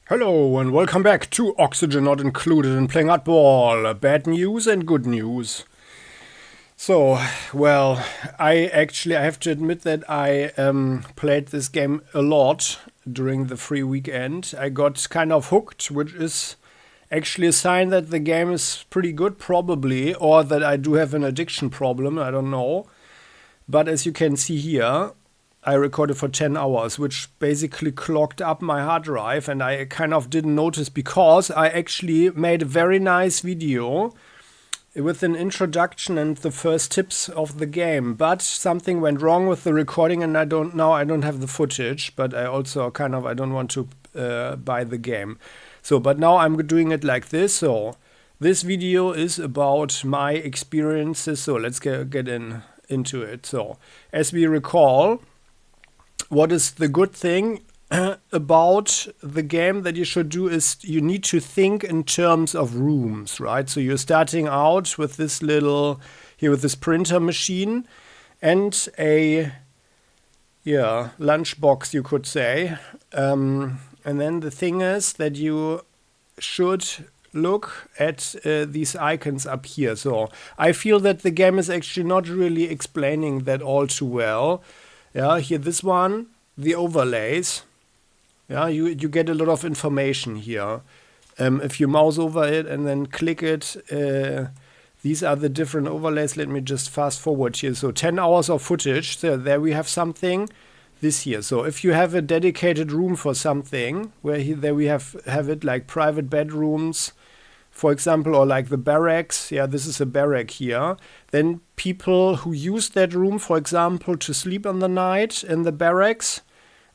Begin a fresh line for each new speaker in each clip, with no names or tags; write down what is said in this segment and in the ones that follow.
Hello and welcome back to Oxygen Not Included in Playing Hardball. Bad news and good news. So, well, I have to admit that I played this game a lot during the free weekend. I got kind of hooked, which is actually a sign that the game is pretty good, probably, or that I do have an addiction problem, I don't know. But as you can see here, I recorded for 10 hours, which basically clogged up my hard drive, and I kind of didn't notice because I actually made a very nice video with an introduction and the first tips of the game. But something went wrong with the recording, and I don't have the footage, but I also I don't want to buy the game. So, but now I'm doing it like this. So this video is about my experiences. So let's get into it. So as we recall, what is the good thing about the game that you should do is you need to think in terms of rooms, right? So you're starting out with this with this printer machine and a lunchbox, you could say. And then the thing is that you should look at these icons up here. So I feel that the game is actually not really explaining that all too well. Yeah, here this one, the overlays. Yeah, you get a lot of information here. If you mouse over it and then click it, these are the different overlays. Let me just fast forward here. So 10 hours of footage. So there we have something. This here. So if you have a dedicated room for something, there we have it like private bedrooms, for example, or like the barracks. Yeah, this is a barrack here. Then people who use that room, for example, to sleep on the night in the barracks,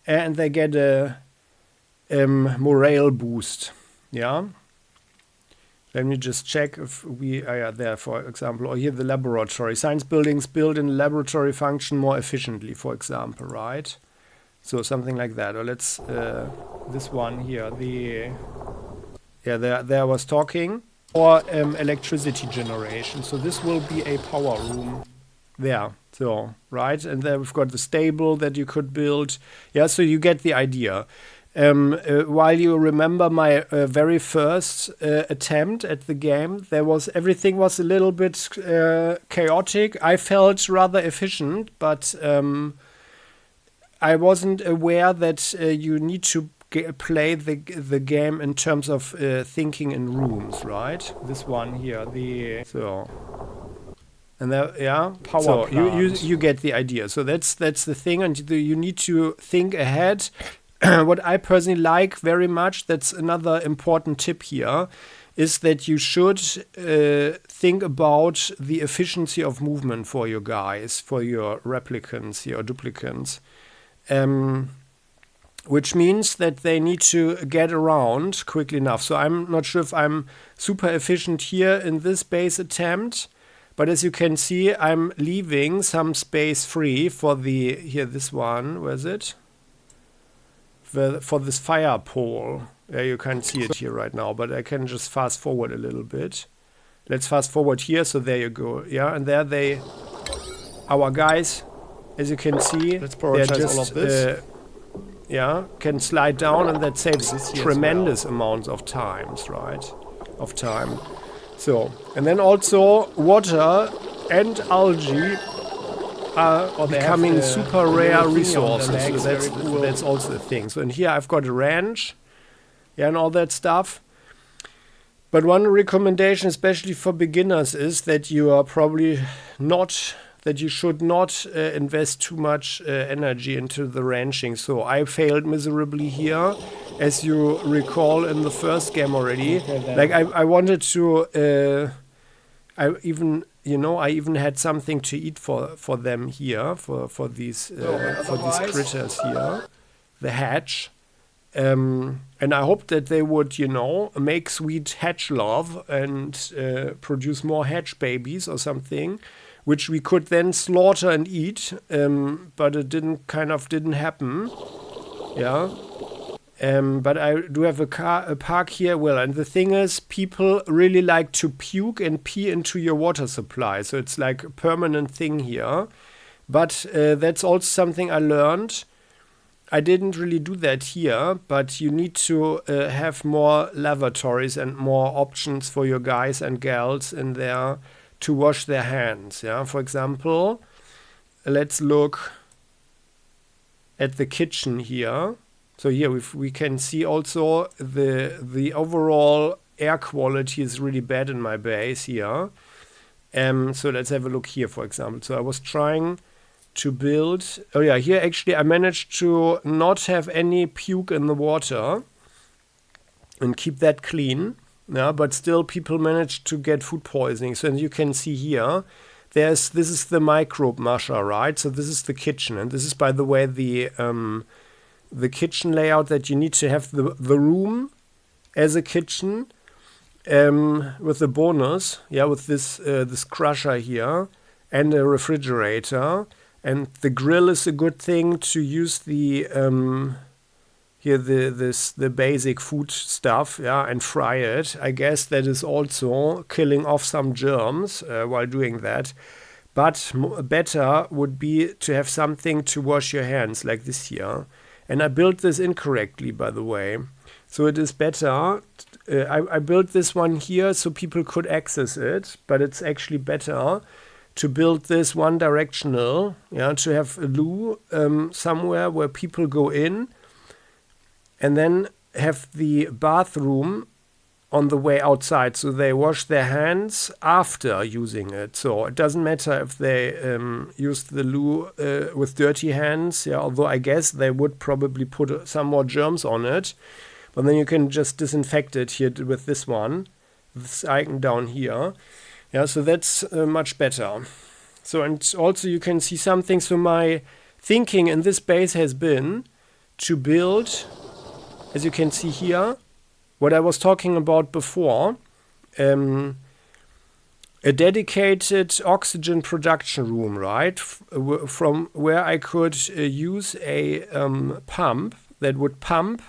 and they get a morale boost. Yeah. Let me just check if we are there, for example, or here the laboratory. Science buildings built in laboratory function more efficiently, for example, right? So something like that. Or let's, this one here, there I was talking. Or electricity generation. So this will be a power room there. So, right? And then we've got the stable that you could build. Yeah, so you get the idea. While you remember my very first attempt at the game, everything was a little bit chaotic. I felt rather efficient, but I wasn't aware that you need to play the game in terms of thinking in rooms, right? This one here, and there, yeah, power. So you get the idea. So that's the thing, and you need to think ahead. What I personally like very much, that's another important tip here, is that you should think about the efficiency of movement for your guys, for your replicants, your duplicants. Which means that they need to get around quickly enough. So I'm not sure if I'm super efficient here in this base attempt, but as you can see, I'm leaving some space free for this one, where is it? For this fire pole. Yeah, you can't see it here right now, but I can just fast forward a little bit. Let's fast forward here, so there you go. Yeah, and there our guys, as you can see,
let's prioritize all of this.
Can slide down, and that saves tremendous amounts of time. So, and then also water and algae are becoming super rare resources. So that's also a thing. So, and here I've got a ranch, and all that stuff. But one recommendation, especially for beginners, is that you should not invest too much energy into the ranching. So I failed miserably here, as you recall in the first game already. Like I wanted to, I even had something to eat for them here, for these critters here, the hatch. And I hoped that they would, make sweet hatch love and produce more hatch babies or something, which we could then slaughter and eat, but it didn't happen. Yeah. But I do have a park here. Well, and the thing is, people really like to puke and pee into your water supply. So it's like a permanent thing here. But that's also something I learned. I didn't really do that here, but you need to have more lavatories and more options for your guys and gals in there to wash their hands. Yeah, for example, let's look at the kitchen here. So here we can see also the overall air quality is really bad in my base here. So let's have a look here, for example. So I was trying to build, oh yeah, here actually I managed to not have any puke in the water and keep that clean. Yeah, but still people managed to get food poisoning. So as you can see here, this is the microbe musher, right? So this is the kitchen, and this is, by the way, the kitchen layout that you need to have the room as a kitchen with the bonus, yeah, with this crusher here and a refrigerator, and the grill is a good thing to use the here the basic food stuff, yeah, and fry it. I guess that is also killing off some germs while doing that. But better would be to have something to wash your hands like this here. And I built this incorrectly, by the way. So it is better. I built this one here so people could access it, but it's actually better to build this one directional, yeah, to have a loo somewhere where people go in, and then have the bathroom on the way outside, so they wash their hands after using it. So it doesn't matter if they use the loo with dirty hands, yeah, although I guess they would probably put some more germs on it. But then you can just disinfect it here with this one, this icon down here. Yeah, so that's much better. So, and also you can see something. So my thinking in this base has been to build, as you can see here, what I was talking about before, a dedicated oxygen production room, right? From where I could use a pump that would pump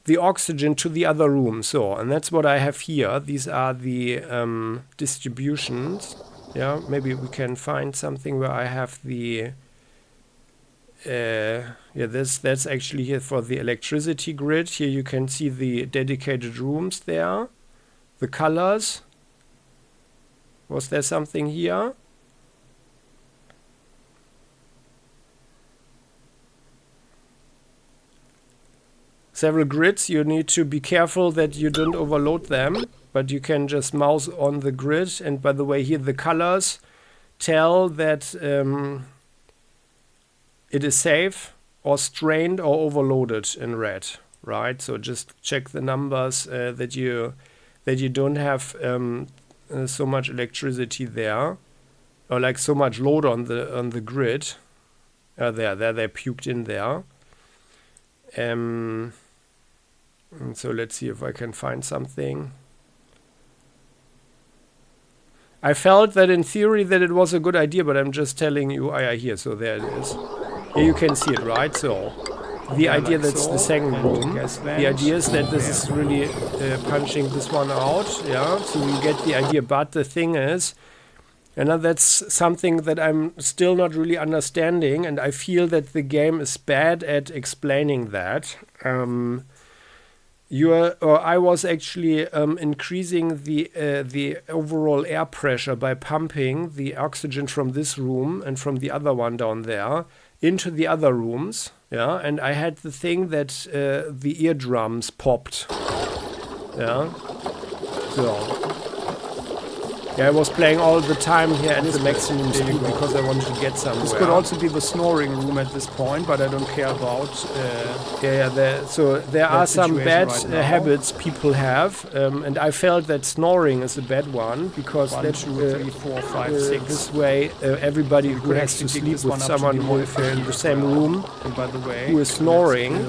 the oxygen to the other room. So, and that's what I have here. These are the distributions. Yeah, maybe we can find something where I have the yeah, that's actually here for the electricity grid. Here you can see the dedicated rooms there, the colors. Was there something here? Several grids. You need to be careful that you don't overload them, but you can just mouse on the grid. And by the way, here the colors tell that it is safe or strained or overloaded in red, right? So just check the numbers that you don't have so much electricity there, or like so much load on the grid. There they puked in there. And so let's see if I can find something. I felt that in theory that it was a good idea, but I'm just telling you, here, so there it is. Here you can see it, right? So the idea, that's the second room. The idea is that this is really punching this one out, yeah, so you get the idea. But the thing is, and that's something that I'm still not really understanding, and I feel that the game is bad at explaining that. I was actually increasing the overall air pressure by pumping the oxygen from this room and from the other one down there into the other rooms, yeah, and I had the thing that the eardrums popped, yeah, so. Yeah, I was playing all the time here at the maximum speed because I wanted to get somewhere.
This could also be the snoring room at this point, but I don't care about.
So there are some bad habits people have, and I felt that snoring is a bad one because
One, two, three, four, five, six.
This way everybody who has to sleep with someone who is in the same room,
and by the way,
who is snoring.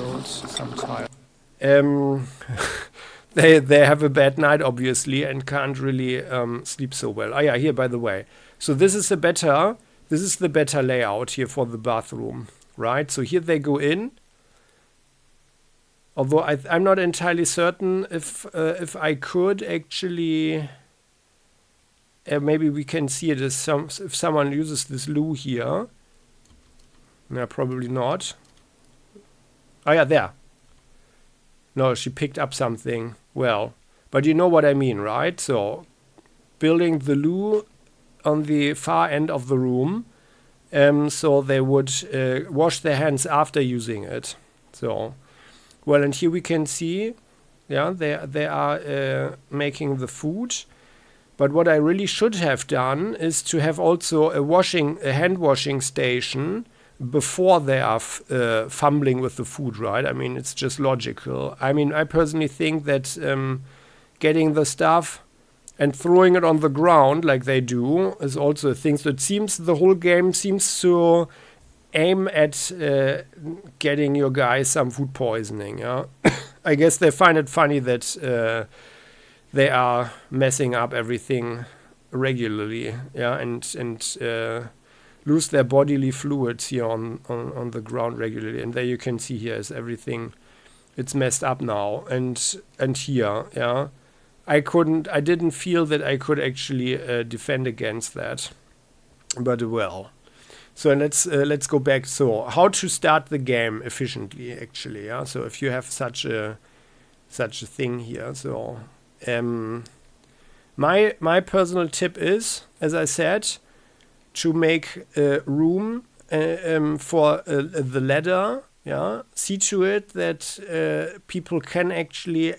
They have a bad night, obviously, and can't really sleep so well. Oh yeah, here, by the way. So this is the better layout here for the bathroom, right? So here they go in. Although I'm not entirely certain if I could actually, maybe we can see it as if someone uses this loo here. No, probably not. Oh yeah, there. No, she picked up something. Well, but you know what I mean, right? So building the loo on the far end of the room, so they would wash their hands after using it. So, well, and here we can see, yeah, they are making the food. But what I really should have done is to have also a hand washing station before they are fumbling with the food, right? I mean, it's just logical. I mean, I personally think that getting the stuff and throwing it on the ground like they do is also a thing. So it seems the whole game seems to aim at getting your guys some food poisoning. Yeah, I guess they find it funny that they are messing up everything regularly. Yeah, and lose their bodily fluids here on the ground regularly. And there you can see here is everything. It's messed up now. And here, yeah. I didn't feel that I could actually defend against that. But well. So let's go back. So how to start the game efficiently, actually, yeah. So if you have such a thing here, so my personal tip is, as I said, to make room for the ladder. Yeah, see to it that people can actually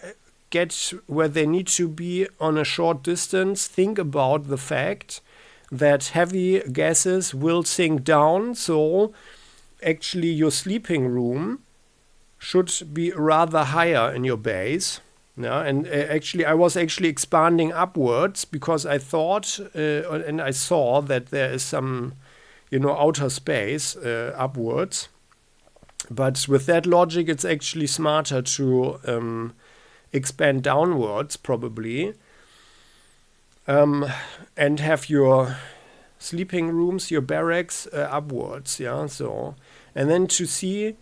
get where they need to be on a short distance. Think about the fact that heavy gases will sink down, so actually your sleeping room should be rather higher in your base. Yeah, and actually I was actually expanding upwards because I thought and I saw that there is some, outer space upwards. But with that logic, it's actually smarter to expand downwards, probably, and have your sleeping rooms, your barracks upwards. Yeah, so and then to see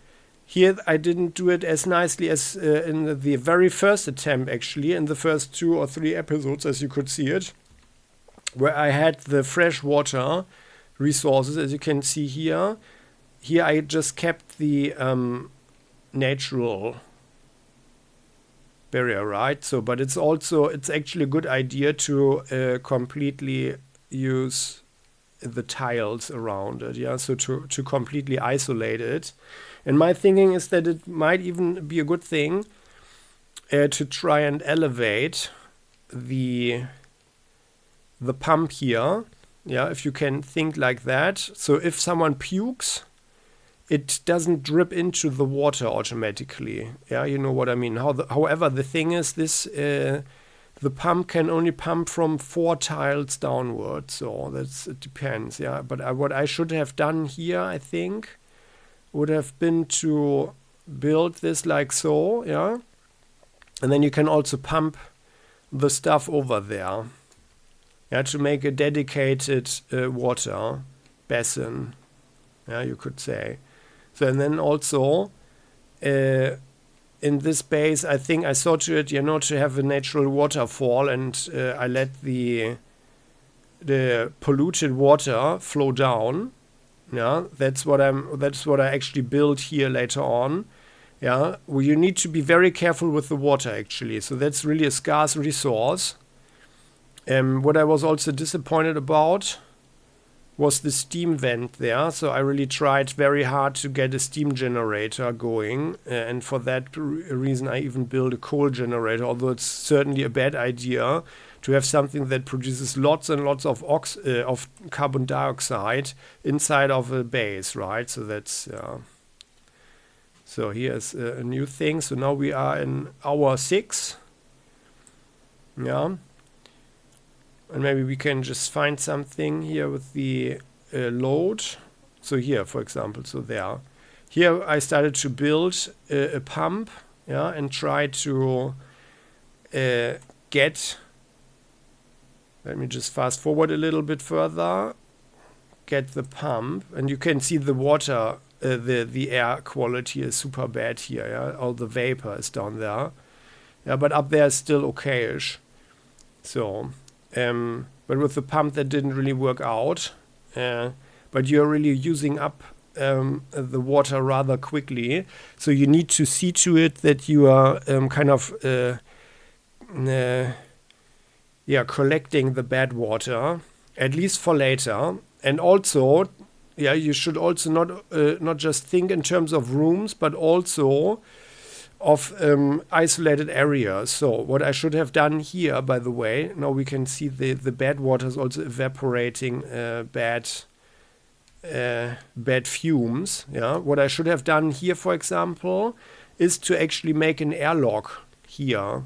here, I didn't do it as nicely as in the very first attempt. Actually, in the first 2 or 3 episodes, as you could see it, where I had the fresh water resources, as you can see here. Here I just kept the natural barrier, right? So, but it's actually a good idea to completely use the tiles around it, yeah. So to completely isolate it. And my thinking is that it might even be a good thing to try and elevate the pump here, yeah. If you can think like that, so if someone pukes, it doesn't drip into the water automatically. Yeah, you know what I mean. However, the thing is, the pump can only pump from 4 tiles downwards. So it depends. Yeah, but what I should have done here, I think, would have been to build this like so. Yeah, and then you can also pump the stuff over there. Yeah, to make a dedicated water basin. Yeah, you could say. So, and then also in this base, I think I saw to it, to have a natural waterfall, and I let the polluted water flow down. Yeah, that's what I actually built here later on. Yeah, well, you need to be very careful with the water actually. So that's really a scarce resource. What I was also disappointed about was the steam vent there. So I really tried very hard to get a steam generator going, and for that reason I even built a coal generator, although it's certainly a bad idea to have something that produces lots and lots of carbon dioxide inside of a base, right? So that's so here's a new thing. So now we are in hour 6. Yeah. And maybe we can just find something here with the load. So here, for example, so there. Here I started to build a pump, yeah, and try to get, let me just fast forward a little bit further, get the pump, and you can see the water, the air quality is super bad here, yeah, all the vapor is down there. Yeah, but up there is still okay-ish. So, but with the pump that didn't really work out. But you're really using up the water rather quickly. So you need to see to it that you are kind of collecting the bad water, at least for later. And also, you should also not just think in terms of rooms, but also of isolated areas. So what I should have done here, by the way, now we can see the bad water is also evaporating bad fumes. Yeah, what I should have done here, for example, is to actually make an airlock here,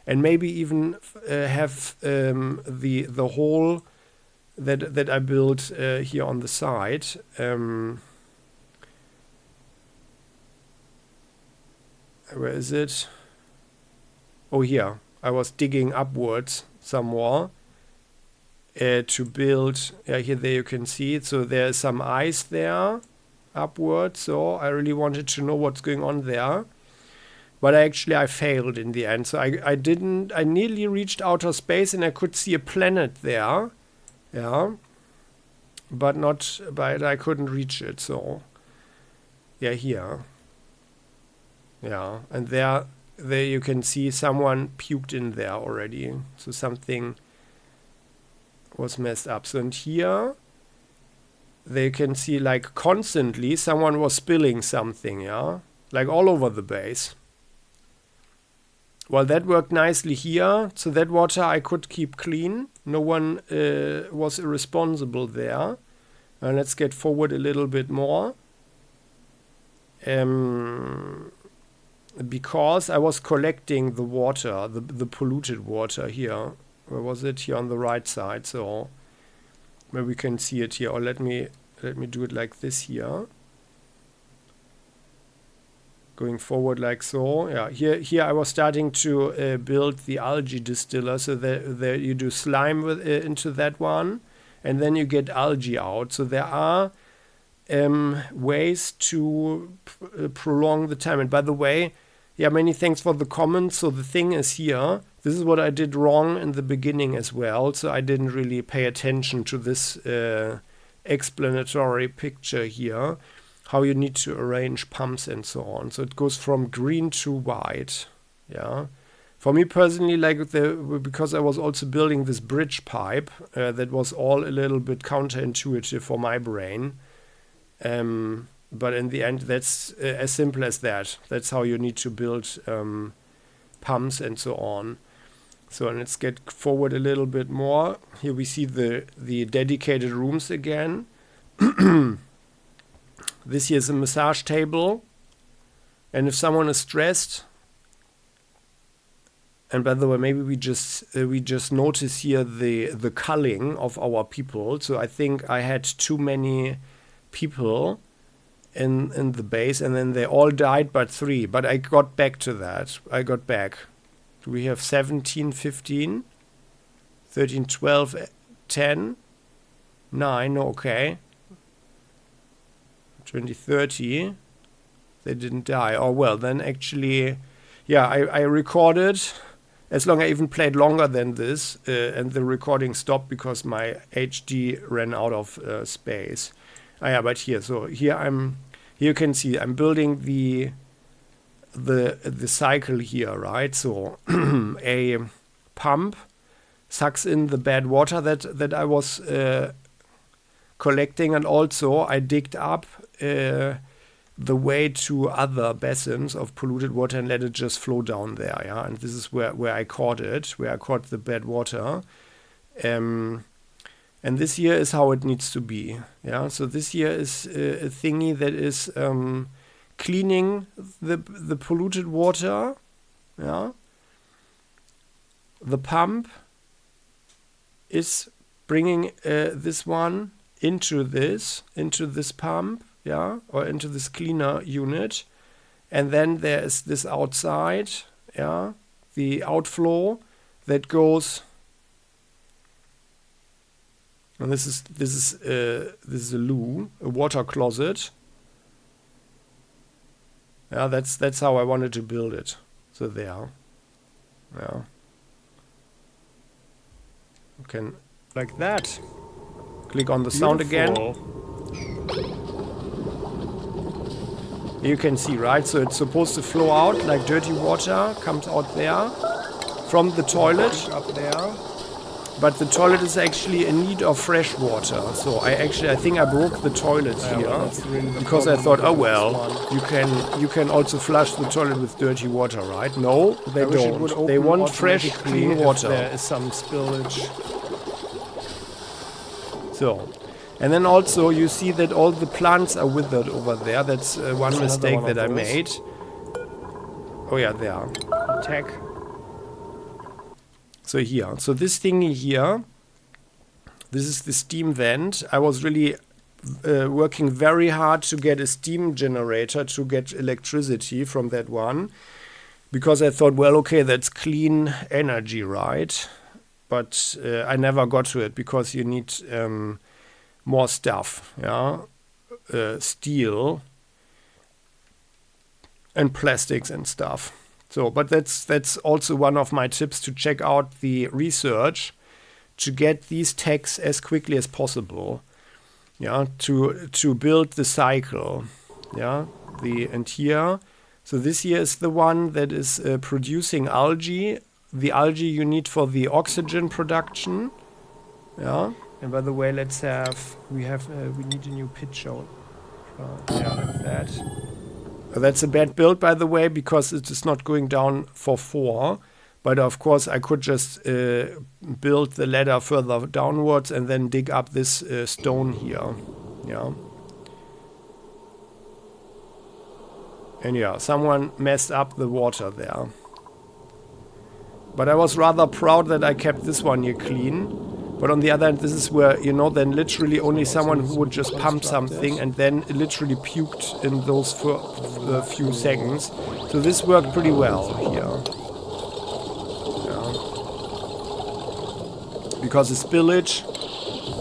and maybe even have the hole that I built here on the side. Where is it? Oh, here. I was digging upwards some more to build. Yeah, there you can see it. So there's some ice there upwards. So I really wanted to know what's going on there. But I failed in the end. So I nearly reached outer space and I could see a planet there. Yeah. But I couldn't reach it. So, yeah, here. Yeah, and there you can see someone puked in there already. So something was messed up. So and here they can see like constantly someone was spilling something, yeah? Like all over the base. Well, that worked nicely here. So that water I could keep clean. No one was irresponsible there. Let's get forward a little bit more. Because I was collecting the water, the polluted water here. Where was it? Here on the right side. So where we can see it here. Or let me do it like this here. Going forward like so. Yeah, here I was starting to build the algae distiller. So there you do slime into that one, and then you get algae out. So there are ways to prolong the time. And by the way, yeah, many thanks for the comments. So the thing is here, this is what I did wrong in the beginning as well. So I didn't really pay attention to this explanatory picture here, how you need to arrange pumps and so on. So it goes from green to white. Yeah. For me personally, because I was also building this bridge pipe, that was all a little bit counterintuitive for my brain. But in the end, that's as simple as that. That's how you need to build pumps and so on. So let's get forward a little bit more. Here we see the dedicated rooms again. This here is a massage table. And if someone is stressed, and by the way, maybe we just notice here the culling of our people. So I think I had too many people in the base, and then they all died but 3. But I got back to that. I got back. We have 17, 15, 13, 12, 10, 9, okay. 20, 30. They didn't die. Oh, well, then actually, yeah, I recorded. As long as I even played longer than this, and the recording stopped because my HD ran out of space. Yeah, but here, so here you can see I'm building the cycle here, right? So a pump sucks in the bad water that I was collecting, and also I digged up the way to other basins of polluted water and let it just flow down there, yeah. And this is where I caught it, where I caught the bad water. And this here is how it needs to be, yeah. So this here is a thingy that is cleaning the polluted water, yeah. The pump is bringing this one into this pump, yeah, or into this cleaner unit, and then there is this outside, yeah, the outflow that goes. And this is a loo, a water closet. Yeah, that's how I wanted to build it. So there, yeah. You can like that. Click on the sound again. You can see, right? So it's supposed to flow out like dirty water, comes out there from the toilet
Up there.
but the toilet is actually in need of fresh water. So I think I broke the toilet here
Really
because I thought, oh well, you can also flush the toilet with dirty water, right? No, they don't. They want fresh, clean water.
There is some spillage.
So, and then also you see that all the plants are withered over there. That's one mistake that I made. Oh yeah, there.
Attack.
So here, so this thingy here, this is the steam vent. I was really working very hard to get a steam generator to get electricity from that one. Because I thought, well, okay, that's clean energy, right? But I never got to it because you need more stuff, yeah, steel and plastics and stuff. So, but that's also one of my tips, to check out the research to get these techs as quickly as possible, yeah, to build the cycle, yeah. And here, so this here is the one that is producing algae. The algae you need for the oxygen production, yeah.
And by the way, we need a new pitch out. Yeah, like that.
That's a bad build, by the way, because it is not going down for 4. But of course, I could just build the ladder further downwards and then dig up this stone here. Yeah. And yeah, someone messed up the water there. But I was rather proud that I kept this one here clean. But on the other hand, this is where, you know, then literally only someone who would just pump something and then literally puked in those few seconds. So this worked pretty well here. Yeah. Because the spillage,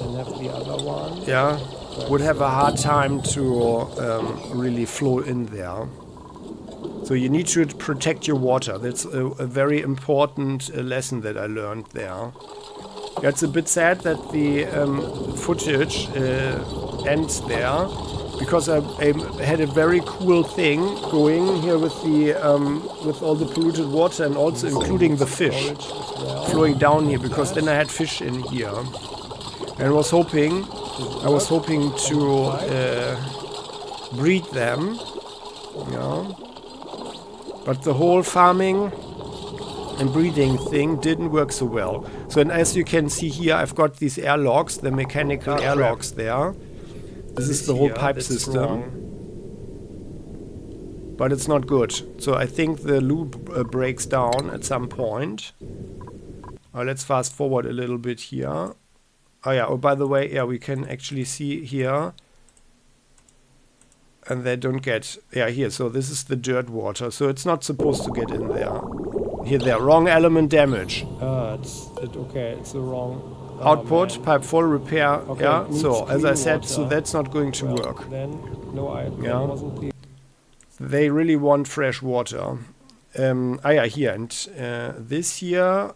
and have the other one.
yeah, would have a hard time to really flow in there. So you need to protect your water. That's a very important lesson that I learned there. Yeah, it's a bit sad that the footage ends there, because I had a very cool thing going here with the with all the polluted water and also including the fish flowing down here, because then I had fish in here, and I was hoping to breed them, yeah. But the whole farming and breeding thing didn't work so well. So, and as you can see here, I've got these airlocks, the mechanical airlocks there. This is the whole pipe system. But it's not good. So I think the loop breaks down at some point. Let's fast forward a little bit here. Oh yeah, oh by the way, yeah, we can actually see here. And they don't get, yeah, here. So this is the dirt water. So it's not supposed to get in there. Here, there, wrong element damage.
It's the wrong
output, pipe full, repair. Okay, yeah, so as I said, water. So that's not going to work.
Then, no, wasn't the.
They really want fresh water. Yeah, here, and this here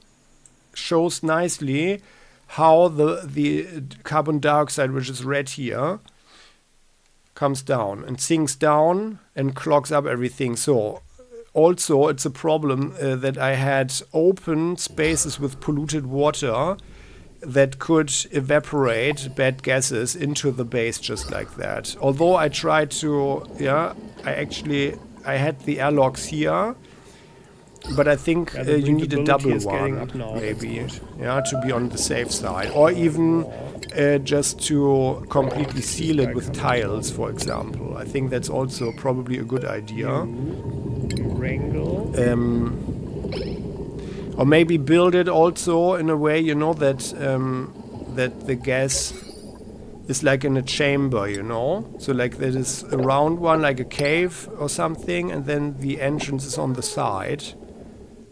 shows nicely how the carbon dioxide, which is red here, comes down and sinks down and clogs up everything. So also it's a problem that I had open spaces with polluted water that could evaporate bad gases into the base just like that. Although I tried to, yeah, I had the airlocks here, but I think you need a double one, maybe, yeah, to be on the safe side, or even just to completely seal it with tiles, for example. I think that's also probably a good idea. Or maybe build it also in a way, you know, that that the gas is like in a chamber, you know, so like there is a round one, like a cave or something, and then the entrance is on the side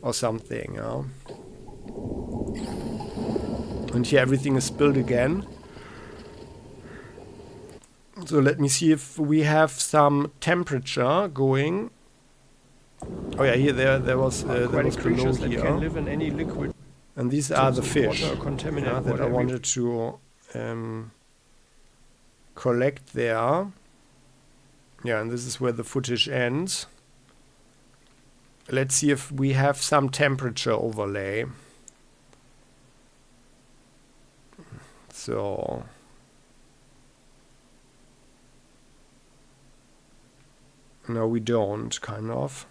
or something, yeah. And here everything is built again. So let me see if we have some temperature going. Oh yeah, here there was creatures that can live in any liquid. And these are the fish that I wanted to collect there. Yeah, and this is where the footage ends. Let's see if we have some temperature overlay. So no, we don't, kind of.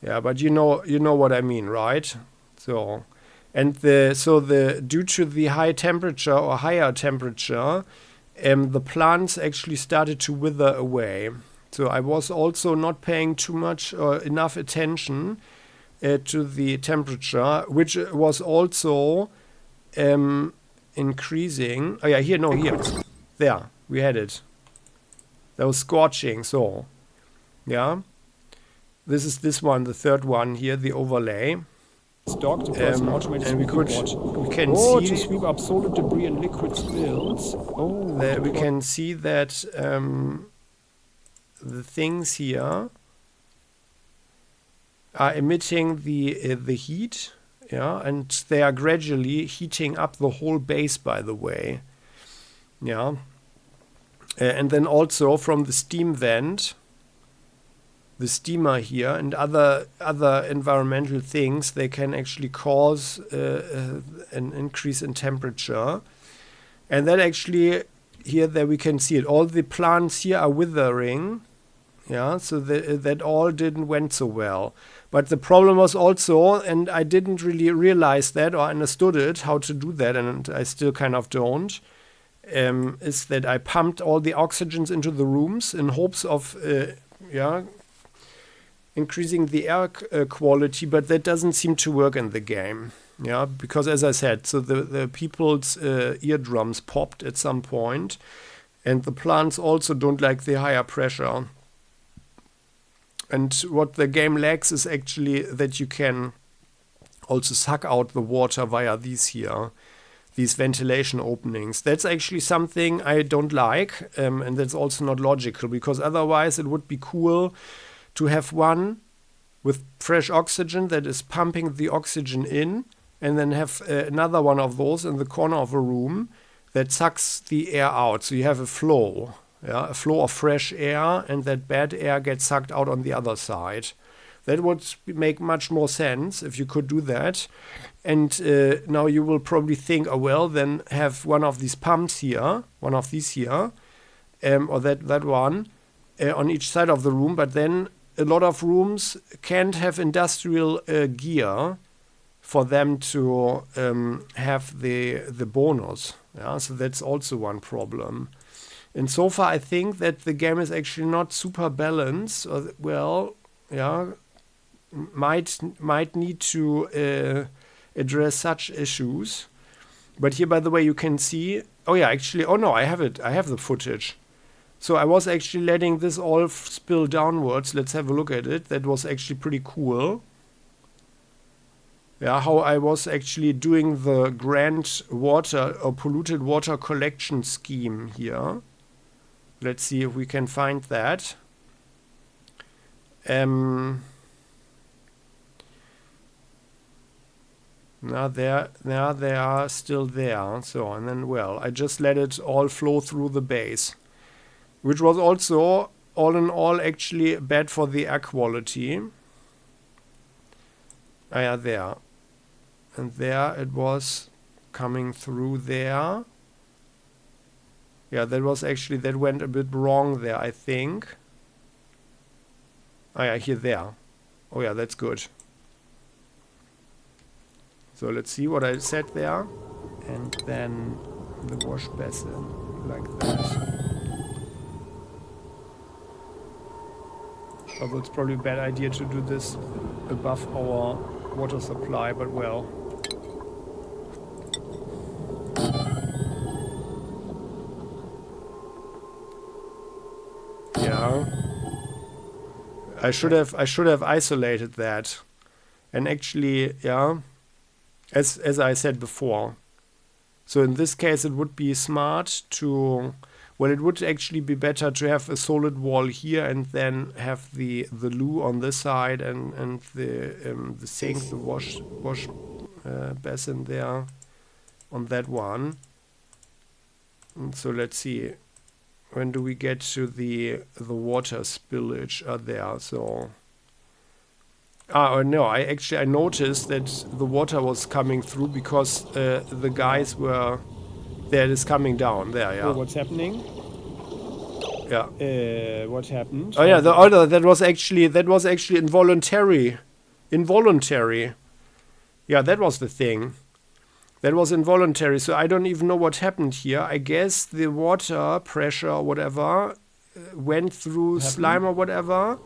Yeah, but you know what I mean, right? So, and due to the high temperature or higher temperature, the plants actually started to wither away. So I was also not paying too much or enough attention to the temperature, which was also increasing. Oh yeah, here, no, here. There, we had it. That was scorching, so, yeah. This is this one, the third one here, the overlay.
Stocked across an automated
and we can see
to sweep up solid debris and liquid spills. Oh,
that we can see that the things here are emitting the heat, yeah, and they are gradually heating up the whole base, by the way, yeah. And then also from the steam vent, the steamer here and other environmental things, they can actually cause an increase in temperature. And that actually, here there we can see it. All the plants here are withering. Yeah, so that all didn't went so well. But the problem was also, and I didn't really realize that or understood it, how to do that, and I still kind of don't, is that I pumped all the oxygens into the rooms in hopes of, increasing the air quality, but that doesn't seem to work in the game. Yeah, because as I said, so the people's eardrums popped at some point, and the plants also don't like the higher pressure. And what the game lacks is actually that you can also suck out the water via these ventilation openings. That's actually something I don't like, and that's also not logical, because otherwise it would be cool to have one with fresh oxygen that is pumping the oxygen in, and then have another one of those in the corner of a room that sucks the air out. So you have a flow, yeah, a flow of fresh air, and that bad air gets sucked out on the other side. That would make much more sense if you could do that. And now you will probably think, oh well, then have one of these pumps here, one of these here, or that one on each side of the room. But then a lot of rooms can't have industrial gear for them to have the bonus. Yeah, so that's also one problem. And so far, I think that the game is actually not super balanced. Or, well, yeah, might need to address such issues. But here, by the way, you can see. Oh yeah, actually. Oh no, I have it. I have the footage. So I was actually letting this all spill downwards. Let's have a look at it. That was actually pretty cool. Yeah, how I was actually doing the grand water or polluted water collection scheme here. Let's see if we can find that. Now they are still there. So, and then, well, I just let it all flow through the base, which was also, all in all, actually bad for the air quality. Ah, yeah, there. And there it was coming through there. Yeah, that was actually, that went a bit wrong there, I think. Ah, yeah, here, there. Oh, yeah, that's good. So let's see what I said there. And then the wash basin, like that. Although it's probably a bad idea to do this above our water supply, but well. Yeah. I should have isolated that. And actually, yeah, as I said before. So in this case it would be smart to, well, it would actually be better to have a solid wall here and then have the loo on this side and the sink, the wash basin there on that one. And so let's see. when do we get to the water spillage there? So no, I noticed that the water was coming through because the guys were there. It is coming down there. Yeah.
Oh, what's happening?
Yeah.
What happened?
Oh yeah, that was actually involuntary. Involuntary. Yeah, that was the thing. That was involuntary. So I don't even know what happened here. I guess the water pressure or whatever went through slime or whatever.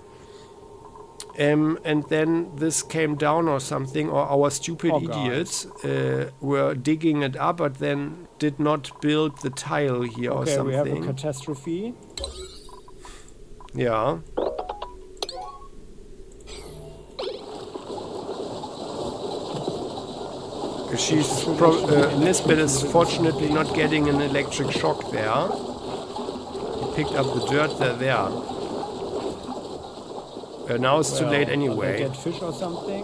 And then this came down or something, or our stupid idiots were digging it up, but then did not build the tile here or something.
Okay, we have a catastrophe.
Yeah. Nisbet is fortunately not getting an electric shock there. He picked up the dirt there. Now it's too late anyway.
Get fish or something?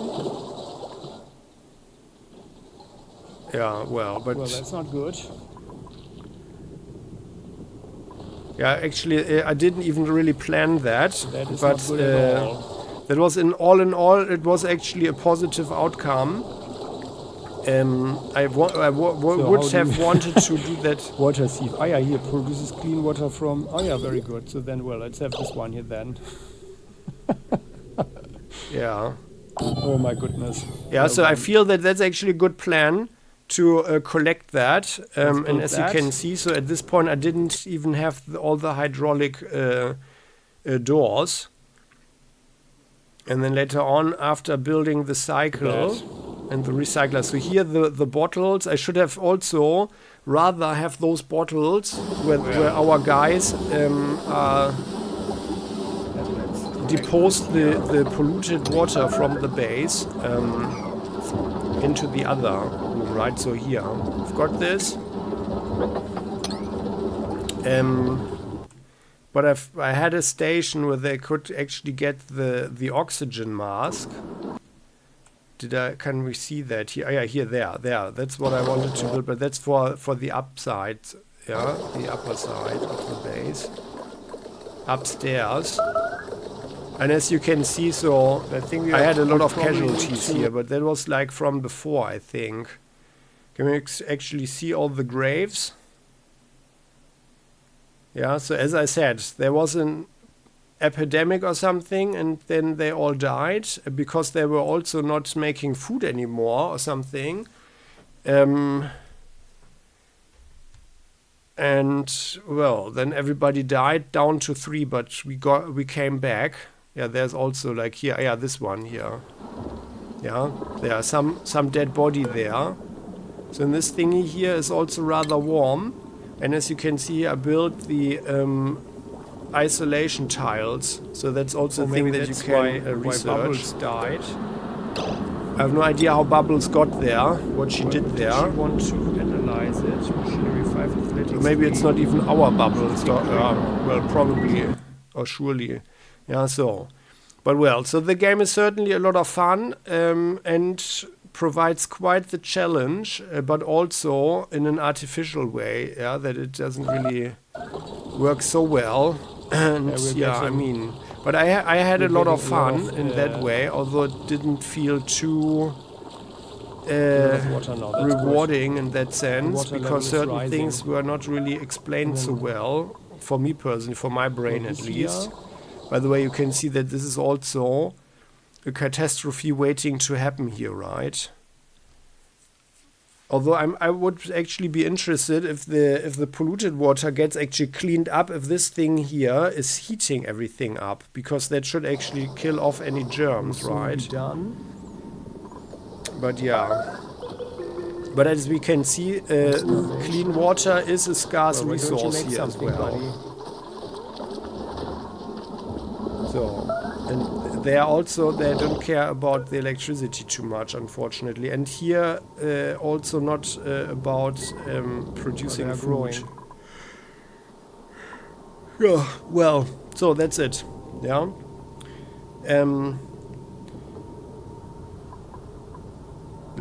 Yeah, well,
that's not good.
Yeah, actually, I didn't even really plan that.
That is not good at all.
That was all in all, it was actually a positive outcome. I would have wanted to do that.
Water sieve. Oh yeah, here produces clean water from. Oh yeah, very good. So then, well, let's have this one here then.
Yeah.
Oh my goodness.
Yeah, so I feel that that's actually a good plan to collect that. And as you can see, so at this point I didn't even have all the hydraulic doors. And then later on, after building the cycle and the recycler. So here the bottles, I should have also rather have those bottles where our guys depose the polluted water from the base into the other room, right? So here, I've got this. But I had a station where they could actually get the oxygen mask. Can we see that here? Oh, yeah, here, there. That's what I wanted to build, but that's for the upside, yeah, the upper side of the base, upstairs. And as you can see, so I had a lot of casualties here, but that was like from before, I think. Can we actually see all the graves? Yeah, so as I said, there was an epidemic or something, and then they all died because they were also not making food anymore or something. And well, then everybody died down to 3, but we came back. Yeah, there's also like here, yeah, this one here. Yeah, there are some dead body there. So in this thingy here is also rather warm. And as you can see, I built the isolation tiles. So that's also a thing that you can research.
Why Bubbles died.
I have no idea how Bubbles got there, what she did there.
She want to analyze it. Machinery 5 athletics.
Maybe it's not even our Bubbles. Well, probably or surely. Yeah, so. But well, so the game is certainly a lot of fun and provides quite the challenge, but also in an artificial way, yeah, that it doesn't really work so well. And yeah, I mean, but I had a lot of fun in that way, although it didn't feel too rewarding in that sense, because certain things were not really explained so well, for me personally, for my brain at least. By the way, you can see that this is also a catastrophe waiting to happen here, right? Although I would actually be interested if the polluted water gets actually cleaned up, if this thing here is heating everything up, because that should actually kill off any germs, right?
Done.
But yeah. But as we can see, clean water is a scarce resource here as well. So, and they don't care about the electricity too much, unfortunately. And here, also not about producing food. Yeah, well, so that's it. Yeah.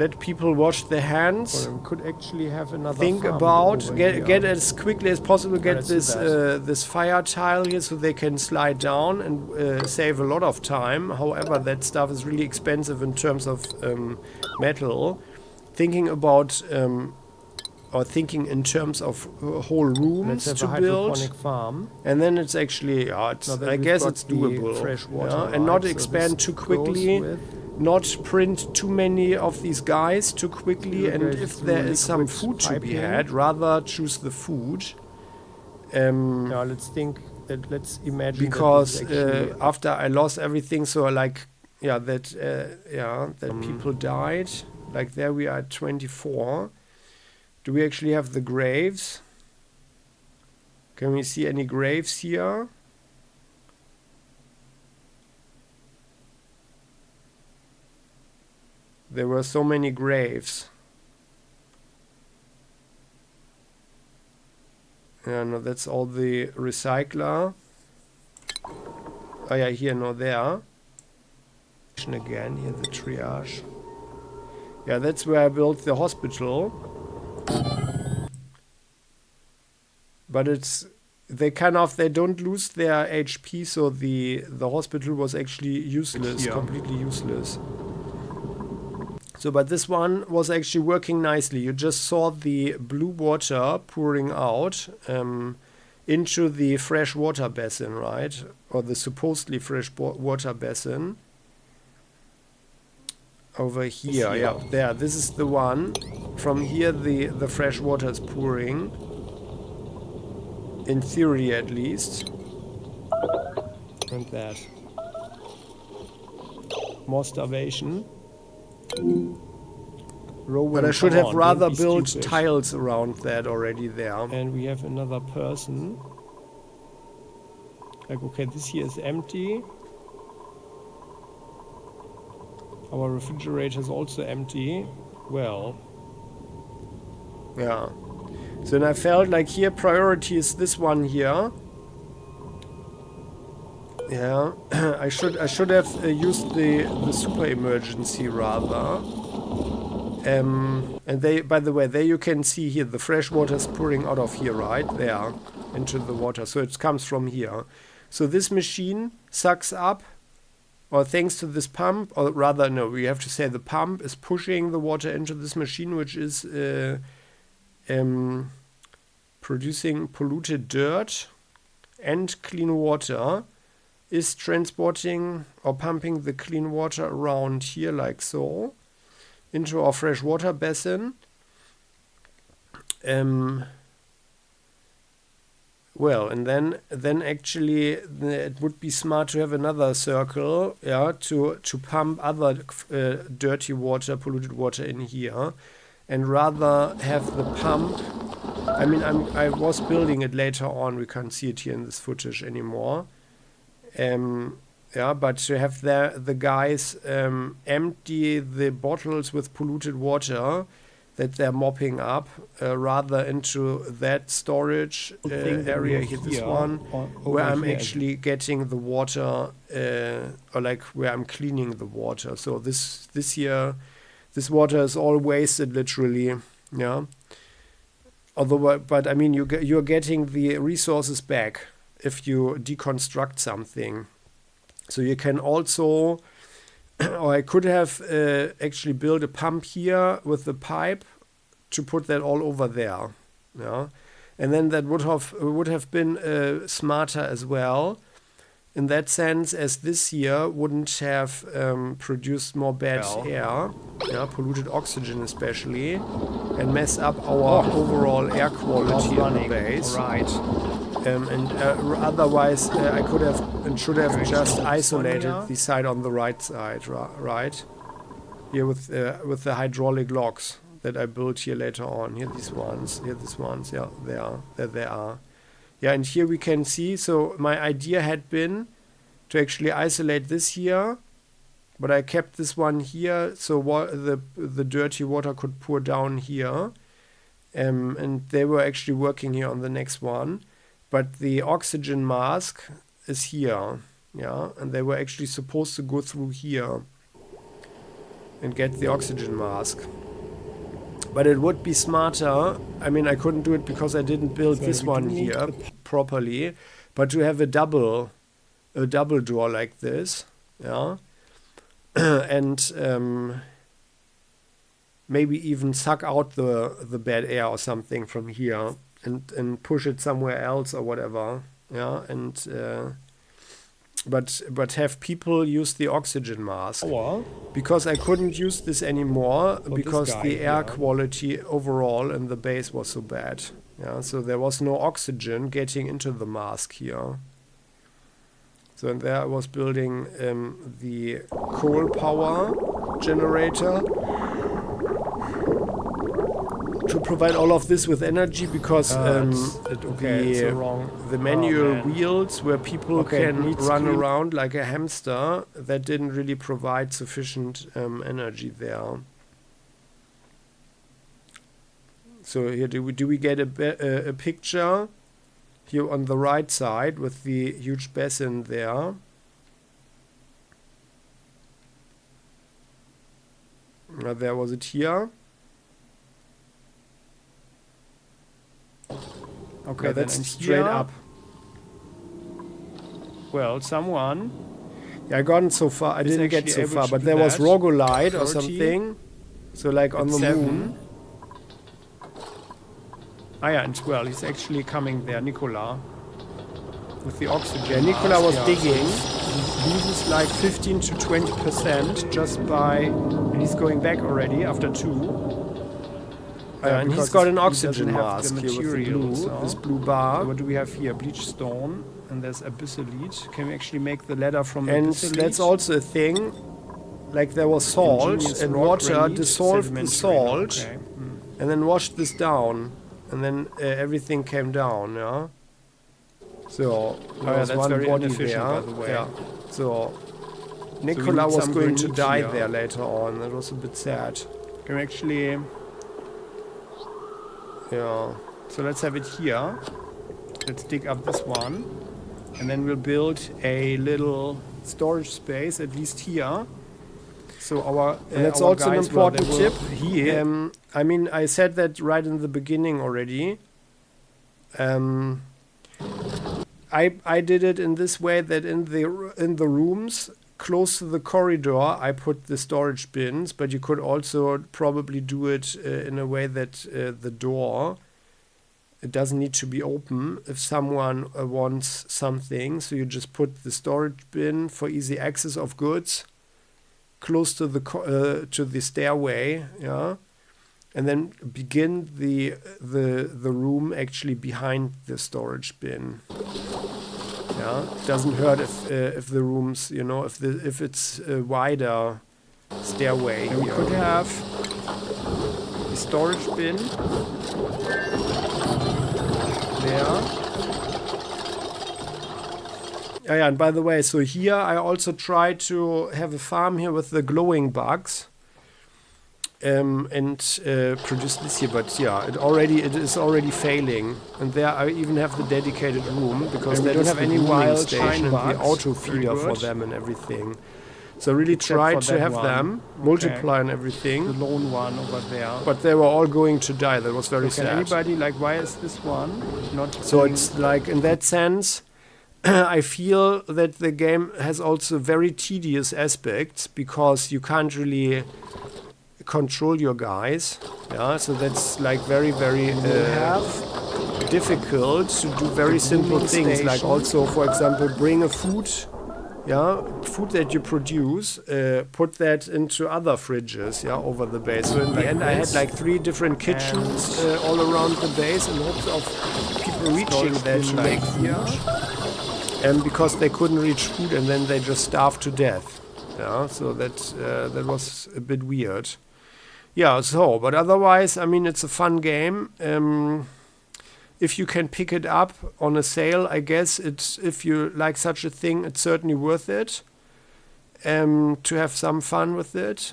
let people wash their hands.
Or we could actually have another
Think
farm
about
over
get
here.
as quickly as possible. Get
Let's do
this
that.
this fire tile here so they can slide down and save a lot of time. However, that stuff is really expensive in terms of metal. Thinking about or thinking in terms of whole rooms
Let's
to
have a
build,
hydroponic farm.
and then it's actually I guess it's doable.
Fresh water,
yeah?
right?
And not
So
expand
this
too
goes
quickly.
with
Not print too many of these guys too quickly, and
irrigated
if
through
there is some
liquid
food to be
piping.
had, rather choose the food.
Now let's imagine
Because
that this is actually
after I lost everything, so like that people died. Like there we are at 24. Do we actually have the graves? Can we see any graves here? There were so many graves. Yeah, no, that's all the recycler. Oh yeah, here, no, there. Again, here the triage. Yeah, that's where I built the hospital. But they don't lose their HP, so the hospital was actually useless, completely useless. So, but this one was actually working nicely. You just saw the blue water pouring out into the fresh water basin, right? Or the supposedly fresh water basin. Over here, yeah, there. This is the one. From here, the fresh water is pouring. In theory, at least. And that. More starvation. But I should have rather built tiles around that already there.
And we have another person. Like, okay, this here is empty. Our refrigerator is also empty. Well.
Yeah. So then I felt like here priority is this one here. Yeah, I should have used the super emergency rather. And by the way, there you can see here the fresh water is pouring out of here, right there, into the water. So it comes from here. So this machine sucks up, or thanks to this pump, or rather, no, we have to say the pump is pushing the water into this machine, which is producing polluted dirt and clean water. Is transporting or pumping the clean water around here like so into our fresh water basin. Well, and then actually it would be smart to have another circle, yeah, to pump other dirty water, polluted water in here, and rather have the pump. I mean, I was building it later on. We can't see it here in this footage anymore. Yeah, but to have the guys empty the bottles with polluted water that they're mopping up rather into that storage area here, this one, where I'm actually getting the water, or like where I'm cleaning the water. So this here, this water is all wasted literally, yeah. Although, but I mean, you're getting the resources back if you deconstruct something. So you can also, or I could have actually built a pump here with the pipe to put that all over there, yeah, and then that would have been smarter as well, in that sense, as this here wouldn't have produced more bad air, yeah, polluted oxygen especially, and mess up our overall air quality in the base.
Right.
And otherwise, I could have and should have just isolated the side on the right side, right? Here with the hydraulic locks that I built here later on. Here these ones, yeah, there they are. Yeah, and here we can see, so my idea had been to actually isolate this here, but I kept this one here, so the dirty water could pour down here. And they were actually working here on the next one. But the oxygen mask is here, yeah, and they were actually supposed to go through here. and get the oxygen mask. But it would be smarter. I mean, I couldn't do it because I didn't build
So
this
we
one
do need
here properly. But to have a double door like this, yeah, and maybe even suck out the bad air or something from here and push it somewhere else or whatever, yeah, and but have people use the oxygen mask.
Or
Because I couldn't use this anymore
this
because
guy
the air
here.
quality overall in the base was so bad. Yeah, so there was no oxygen getting into the mask here. So and there I was building the coal power generator to provide all of this with energy because the manual wheels where people can run around like a hamster, that didn't really provide sufficient energy there. So here do we get a picture here on the right side with the huge basin there. There was it here.
Okay,
Yeah, that's straight up.
Well, someone.
Yeah, I gotten so far. I didn't get so far, but there was Rogolite or something. So like on the moon.
Ah yeah, and well, he's actually coming there, Nicola. With the oxygen.
Yeah, Nicola was digging.
He loses like 15 to 20% just by, and he's going back already after 2.
And he's got an oxygen mask
the
here with the
material,
blue, this blue bar.
So what do we have here? Bleach stone, and there's abyssalite. Can we actually make the ladder from
and
abyssalite?
That's also a thing. Like there was salt and water dissolved the salt, and then washed this down, and then everything came down. Yeah. So there was
that's
one
very
body
inefficient,
there.
by the way.
Yeah. So Nicola was
some
going to
granite
die
here.
there later on. That was a bit sad.
Can we actually?
Yeah.
So let's have it here. Let's dig up this one, and then we'll build a little storage space, at least here. So
and that's
our
also an
guys,
important
they will
tip.
here.
I mean, I said that right in the beginning already. I did it in this way that in the rooms close to the corridor I put the storage bins, but you could also probably do it in a way that the door, it doesn't need to be open if someone wants something. So you just put the storage bin for easy access of goods close to the stairway, yeah, and then begin the room actually behind the storage bin. Yeah, it doesn't hurt if the rooms, you know, if it's a wider stairway.
We could have a storage bin there.
Oh yeah, and by the way, so here I also try to have a farm here with the glowing bugs and produce this here, but yeah, it is already failing. And there I even have the dedicated room because they don't have any wild station and the auto feeder for them and everything. So I really tried to have them multiply and everything.
The lone one over there.
But they were all going to die. That was very sad.
Anybody, like, why is this one not?
So it's like, in that sense, I feel that the game has also very tedious aspects because you can't really control your guys. Yeah, so that's like very, very difficult to do very simple things, like also, for example, bring a food that you produce, put that into other fridges, over the base. So in the end, I had like 3 different kitchens all around the base in hopes of people reaching that to make food. And because they couldn't reach food, and then they just starved to death. Yeah, so that was a bit weird. Yeah, so, but otherwise, I mean, it's a fun game. If you can pick it up on a sale, I guess if you like such a thing, it's certainly worth it to have some fun with it.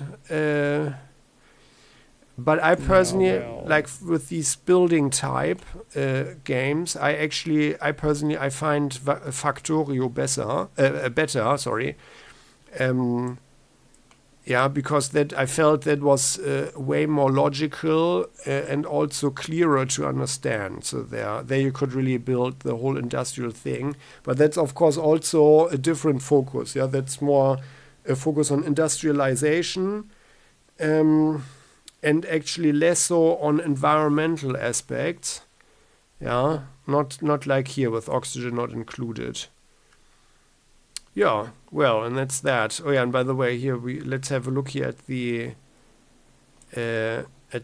But I personally, like with these building type games, I find Factorio better.
Yeah, because that I felt that was way more logical and also clearer to understand. So there you could really build the whole industrial thing. But that's of course also a different focus. Yeah, that's more a focus on industrialization, and actually less so on environmental aspects. Yeah, not like here with oxygen not included. Yeah, well, and that's that. Oh yeah, and by the way, here let's have a look here at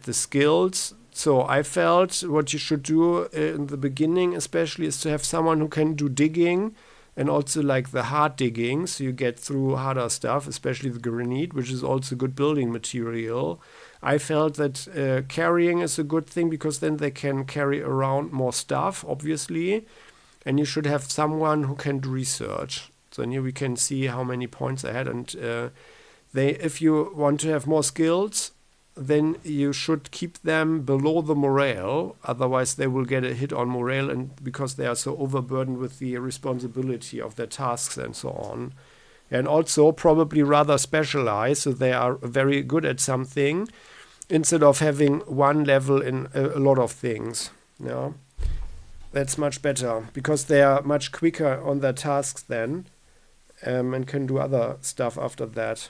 the skills. So I felt what you should do in the beginning, especially, is to have someone who can do digging and also like the hard digging, so you get through harder stuff, especially the granite, which is also good building material. I felt that carrying is a good thing because then they can carry around more stuff, obviously, and you should have someone who can do research. So here we can see how many points I had, and if you want to have more skills, then you should keep them below the morale. Otherwise, they will get a hit on morale, and because they are so overburdened with the responsibility of their tasks and so on. And also probably rather specialized, so they are very good at something, instead of having one level in a lot of things. Yeah, that's much better because they are much quicker on their tasks then. And can do other stuff after that.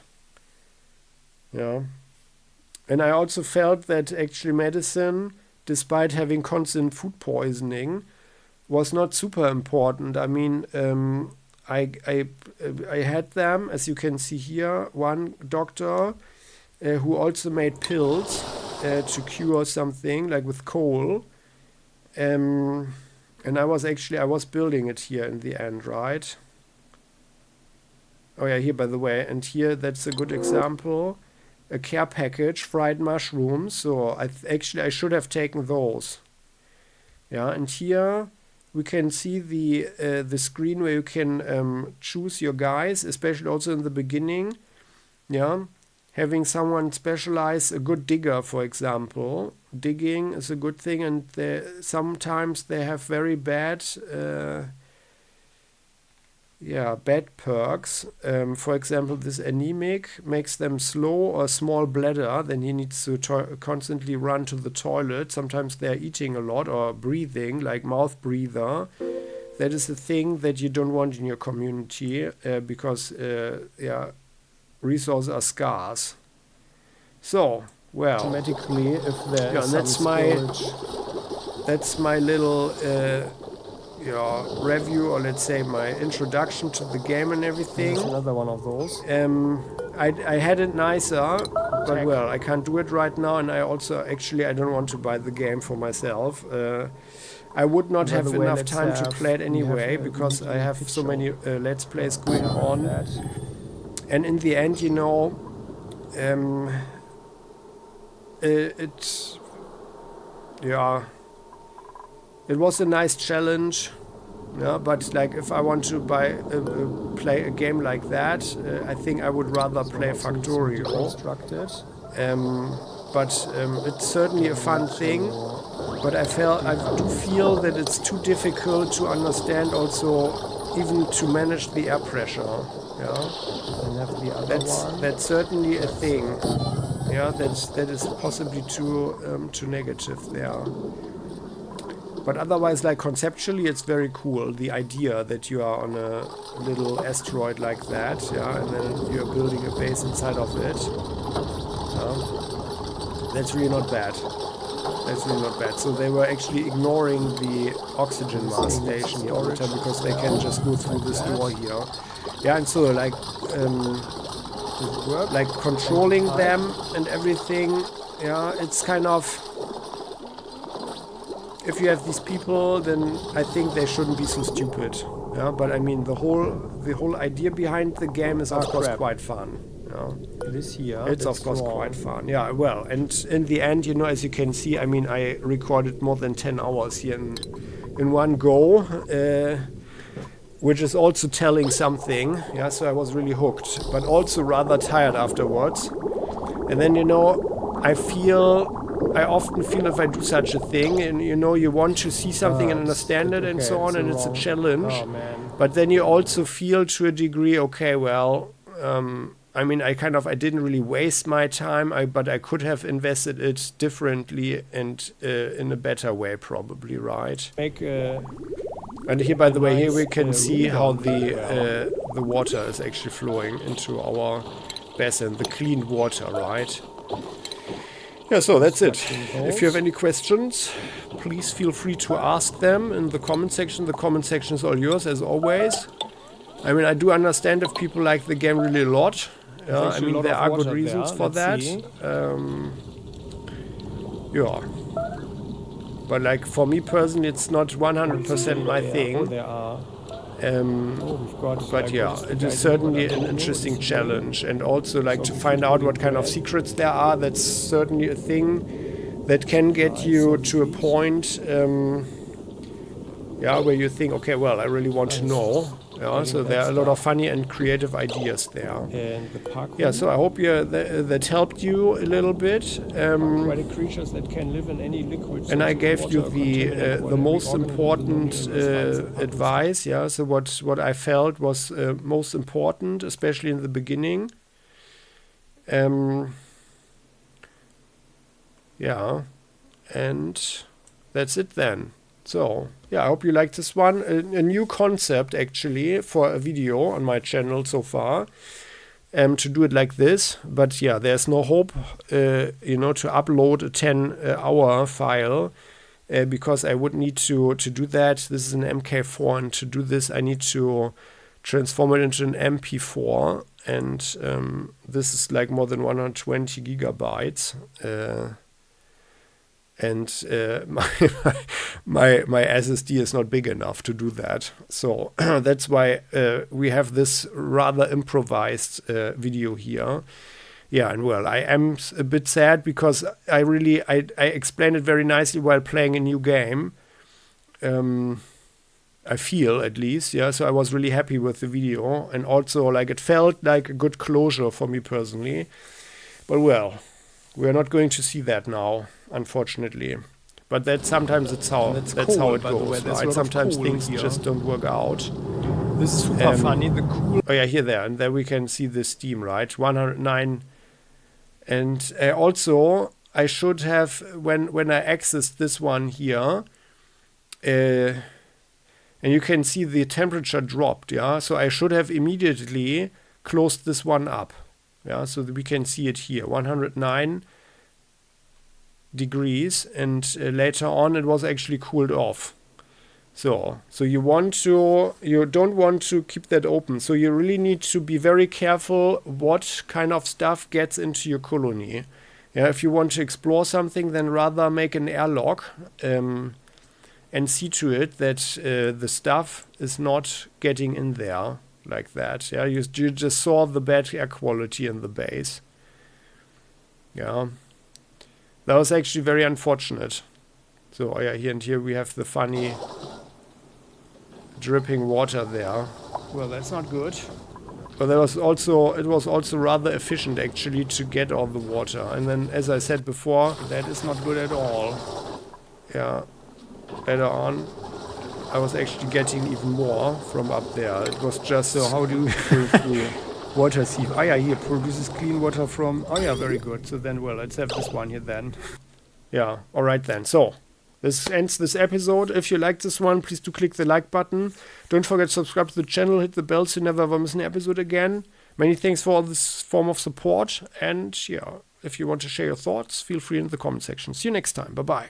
Yeah. And I also felt that actually medicine, despite having constant food poisoning, was not super important. I mean, I had them, as you can see here, one doctor who also made pills to cure something, like with coal. And I was building it here in the end, right? Oh yeah, here by the way, and here that's a good example. A care package, fried mushrooms. So I should have taken those. Yeah, and here we can see the screen where you can choose your guys, especially also in the beginning. Yeah, having someone specialize, a good digger, for example. Digging is a good thing, and sometimes they have very bad. Bad perks. For example, this anemic makes them slow or small bladder. Then he needs to constantly run to the toilet. Sometimes they're eating a lot or breathing, like mouth breather. That is a thing that you don't want in your community because resources are scarce. So, well,
Automatically, if there is
that's my little review, or let's say my introduction to the game and everything.
That's another one of those.
I had it nicer, but well, I can't do it right now, and I also I don't want to buy the game for myself. I would not have enough time to play it anyway because I have so many let's plays going on, and in the end, it was a nice challenge, yeah. But like, if I want to play a game like that, I think I would rather play Factorio. But it's certainly a fun thing. But I do feel that it's too difficult to understand, also even to manage the air pressure. Yeah, that's certainly a thing. Yeah, that is possibly too negative there. But otherwise, like conceptually, it's very cool. The idea that you are on a little asteroid like that, yeah, and then you're building a base inside of it. That's really not bad. So they were actually ignoring the oxygen mass station here all the time because they can just go through this door here. Yeah, and so like controlling them and everything. Yeah, it's kind of. If you have these people, then I think they shouldn't be so stupid. Yeah, but I mean the whole idea behind the game is of course quite fun. Yeah.
It is here.
It's of course quite fun. Yeah, well, and in the end, as you can see, I mean, I recorded more than 10 hours here in one go, which is also telling something. Yeah, so I was really hooked, but also rather tired afterwards. And then I often feel if I do such a thing, and you want to see something and understand it and so on, and it's a challenge.
Oh, man.
But then you also feel to a degree, okay, well, I mean, I didn't really waste my time, but I could have invested it differently and in a better way, probably, right? And here, by the way, here we can see how the water is actually flowing into our basin, the clean water, right? Yeah, so that's it. If you have any questions, please feel free to ask them in the comment section. The comment section is all yours, as always. I mean, I do understand if people like the game really a lot. Yeah, I mean, there are good reasons for that. Yeah. But like for me personally, it's not 100% my thing. But yeah, it is certainly an interesting challenge. And also like to find out what kind of secrets there are, that's certainly a thing that can get you to a point where you think, okay, well, I really want to know. Yeah, so there are a lot of funny and creative ideas there. Yeah, so I hope that helped you a little bit.
Creatures that can live in any liquid.
And I gave you the most important advice. Yeah, so what I felt was most important, especially in the beginning. Yeah, and that's it then. So, yeah, I hope you liked this one. A new concept, actually, for a video on my channel so far, to do it like this. But, yeah, there's no hope, to upload a 10-hour file, because I would need to do that. This is an MK4, and to do this, I need to transform it into an MP4. And this is like more than 120 gigabytes. And my SSD is not big enough to do that. So that's why we have this rather improvised video here. Yeah, and well, I am a bit sad because I explained it very nicely while playing a new game. I feel, at least, yeah. So I was really happy with the video, and also like it felt like a good closure for me personally. But well, we're not going to see that now, unfortunately. But that's sometimes that's how it goes. Right? Sometimes things just don't work out.
This is super funny.
Oh yeah, there, and there we can see the steam, right? 109. And also, I should have, when I accessed this one here, and you can see the temperature dropped, yeah? So I should have immediately closed this one up. Yeah, so that we can see it here, 109 degrees, and later on it was actually cooled off. So you don't want to keep that open. So you really need to be very careful what kind of stuff gets into your colony. Yeah, if you want to explore something, then rather make an airlock and see to it that the stuff is not getting in there. Like that, yeah. You just saw the bad air quality in the base. Yeah, that was actually very unfortunate. So yeah, here we have the funny dripping water there.
Well, that's not good.
But it was also rather efficient actually to get all the water. And then, as I said before,
that is not good at all.
Yeah, later on, I was actually getting even more from up there. It was just...
So how do you through water sieve? Oh yeah, here produces clean water from... Oh yeah, very good. So then, well, let's have this one here then.
Yeah, alright then. So, this ends this episode. If you liked this one, please do click the like button. Don't forget to subscribe to the channel, hit the bell so you never ever miss an episode again. Many thanks for all this form of support. And yeah, if you want to share your thoughts, feel free in the comment section. See you next time. Bye-bye.